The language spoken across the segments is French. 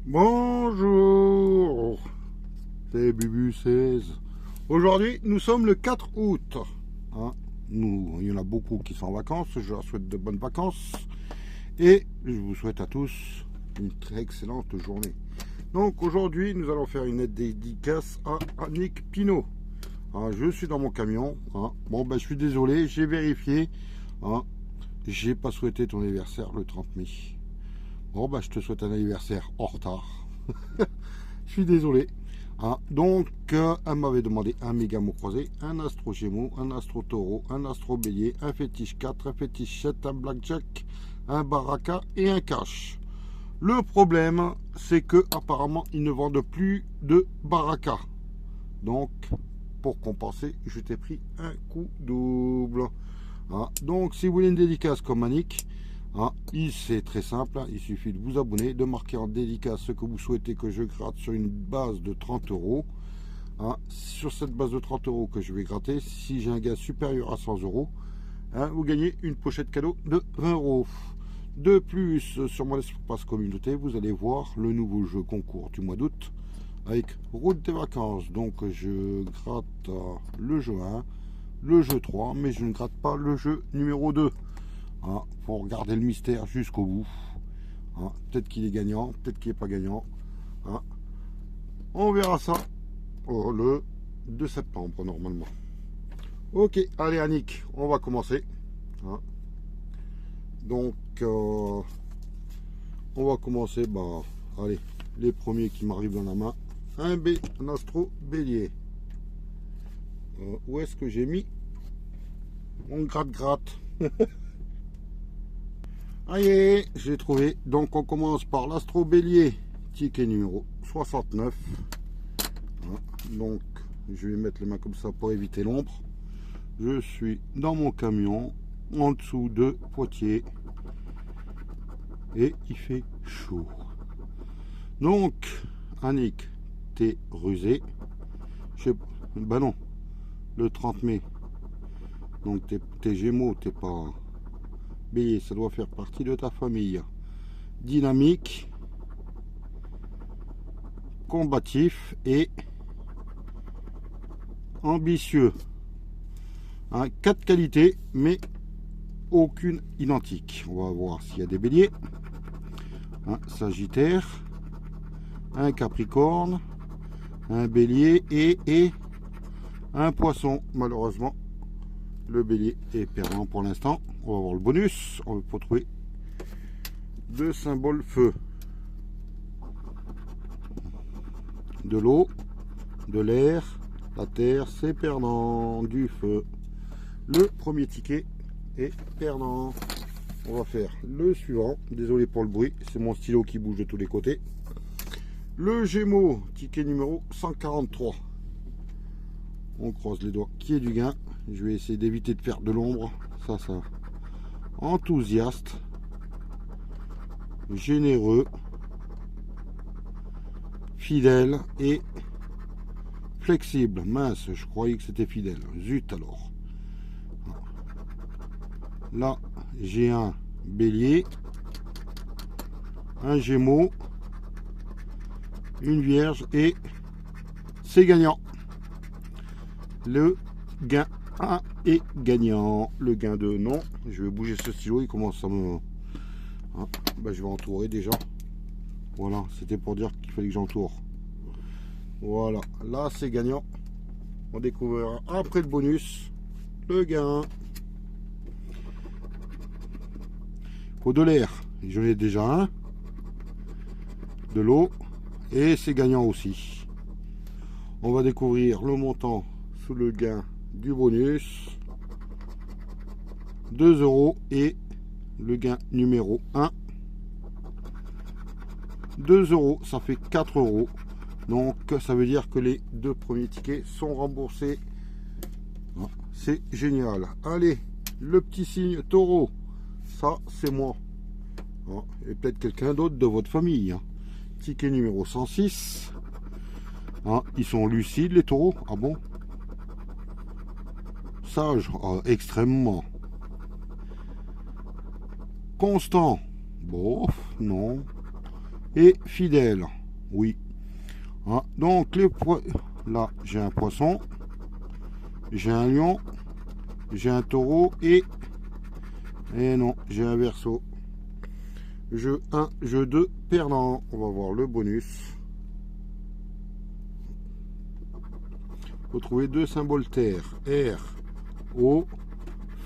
Bonjour, c'est Bubu 16. Aujourd'hui, nous sommes le 4 août. Il y en a beaucoup qui sont en vacances. Je leur souhaite de bonnes vacances. Et je vous souhaite à tous une très excellente journée. Donc aujourd'hui, nous allons faire une dédicace à Annick Pinault. Je suis dans mon camion. Je suis désolé, j'ai vérifié. J'ai pas souhaité ton anniversaire le 30 mai. Je te souhaite un anniversaire en retard. Je suis désolé. Elle m'avait demandé un méga mot croisé, un astro gémeaux, un astro taureau, un astro bélier, un fétiche 4, un fétiche 7, un blackjack, un baraka et un cash. Le problème, c'est que apparemment ils ne vendent plus de baraka. Donc, pour compenser, je t'ai pris un coup double. Donc, si vous voulez une dédicace comme Annick, c'est très simple, il suffit de vous abonner, de marquer en dédicace ce que vous souhaitez que je gratte sur une base de 30 euros. Sur cette base de 30 euros que je vais gratter, si j'ai un gain supérieur à 100 euros, vous gagnez une pochette cadeau de 20 euros. De plus, sur mon espace communauté, vous allez voir le nouveau jeu concours du mois d'août avec route des vacances. Donc je gratte le jeu 1, le jeu 3, mais je ne gratte pas le jeu numéro 2. Pour garder le mystère jusqu'au bout. Peut-être qu'il est gagnant, peut-être qu'il n'est pas gagnant. On verra ça le 2 septembre normalement. Ok, allez Annick, on va commencer. Donc on va commencer. Allez, les premiers qui m'arrivent dans la main. Un astro bélier. Où est-ce que j'ai mis mon gratte-gratte? Allez, j'ai trouvé. Donc on commence par l'astro bélier, ticket numéro 69. Donc je vais mettre les mains comme ça pour éviter l'ombre. Je suis dans mon camion en dessous de Poitiers et il fait chaud. Donc Annick, t'es rusé. Non, le 30 mai. Donc t'es gémeaux, t'es pas bélier, ça doit faire partie de ta famille. Dynamique, combatif et ambitieux. 4 qualités, mais aucune identique. On va voir s'il y a des béliers. Sagittaire, un capricorne, un bélier et un poisson. Malheureusement, le bélier est perdant pour l'instant. On va voir le bonus. On va trouver 2 symboles feu. De l'eau, de l'air, la terre, c'est perdant. Du feu. Le premier ticket est perdant. On va faire le suivant. Désolé pour le bruit, c'est mon stylo qui bouge de tous les côtés. Le Gémeaux, ticket numéro 143. On croise les doigts qui est du gain. Je vais essayer d'éviter de faire de l'ombre. Ça. Enthousiaste. Généreux. Fidèle et flexible. Mince, je croyais que c'était fidèle. Zut alors. Là, j'ai un bélier, un gémeaux, une vierge et c'est gagnant. Le gain 1 est gagnant. Le gain 2, non. Je vais bouger ce stylo, il commence à me... je vais entourer déjà. Voilà, c'était pour dire qu'il fallait que j'entoure. Voilà, là c'est gagnant. On découvrira après le bonus le gain. Faut de l'air, j'en ai déjà un. De l'eau et c'est gagnant aussi. On va découvrir le montant sous le gain du bonus. 2 euros et le gain numéro 1. 2 euros, ça fait 4 euros. Donc ça veut dire que les 2 premiers tickets sont remboursés. C'est génial. Allez, le petit signe taureau. Ça, c'est moi. Et peut-être quelqu'un d'autre de votre famille. Ticket numéro 106. Ils sont lucides, les taureaux. Ah bon? Sage, extrêmement. Constant. Bon, non. Et fidèle. Oui. Hein, donc là, j'ai un poisson, j'ai un lion, j'ai un taureau et non, j'ai un verseau. Jeu 1, jeu 2, perdant. On va voir le bonus. Faut trouver deux symboles terre. Air, eau,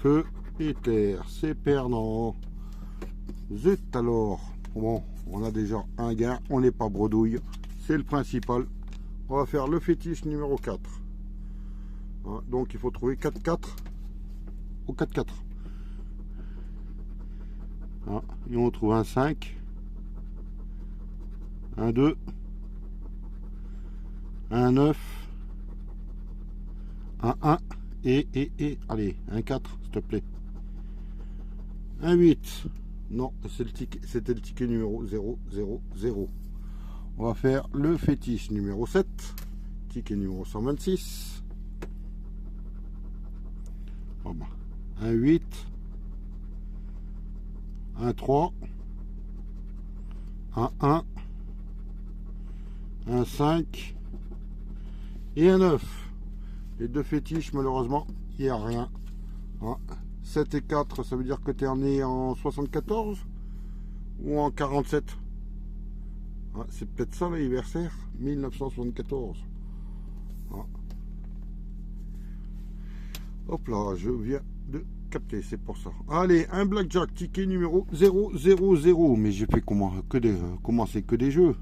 feu et terre. C'est perdant. Zut alors. Bon, on a déjà un gain. On n'est pas bredouille. C'est le principal. On va faire le fétiche numéro 4. Hein, donc il faut trouver 4-4 ou 4-4. Hein, et on trouve un 5. Un 2. Un 9. Un 1 et allez, un 4 s'il te plaît. Un 8. Non, c'était le ticket numéro 000. On va faire le fétiche numéro 7. Ticket numéro 126. Oh bah, un 8. Un 3. Un 1. Un 5. Et un 9. Les deux fétiches, malheureusement, il n'y a rien. Hein, 7 et 4, ça veut dire que tu es né en 74 ou en 47. Hein, c'est peut-être ça l'anniversaire, 1974. Hein. Hop là, je viens de capter, c'est pour ça. Allez, un blackjack, ticket numéro 000. Mais j'ai fait commencer que des jeux.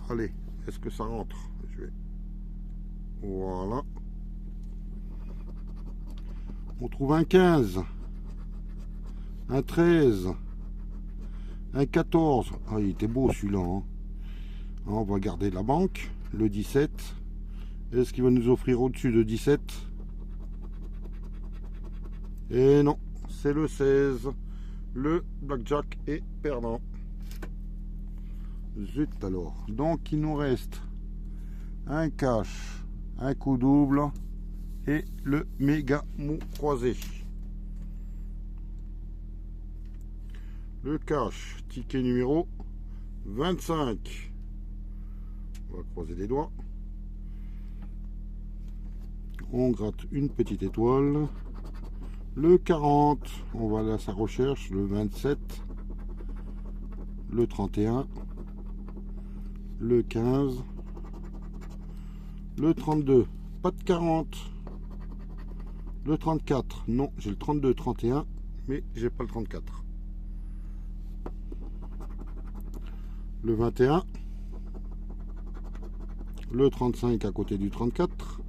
Allez, est-ce que ça rentre? Voilà. On trouve un 15, un 13, un 14. Ah, il était beau celui-là. Hein. On va garder la banque. Le 17. Est-ce qu'il va nous offrir au-dessus de 17? Et non, c'est le 16. Le blackjack est perdant. Zut alors. Donc il nous reste un cash, un coup double et le méga mot croisé. Le cash, ticket numéro 25. On va croiser les doigts. On gratte une petite étoile. Le 40, on va aller à sa recherche. Le 27, le 31, le 15, le 32. Pas de 40. Le 34, non, j'ai le 32, 31, mais j'ai pas le 34. Le 21, le 35 à côté du 34,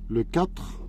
le 4,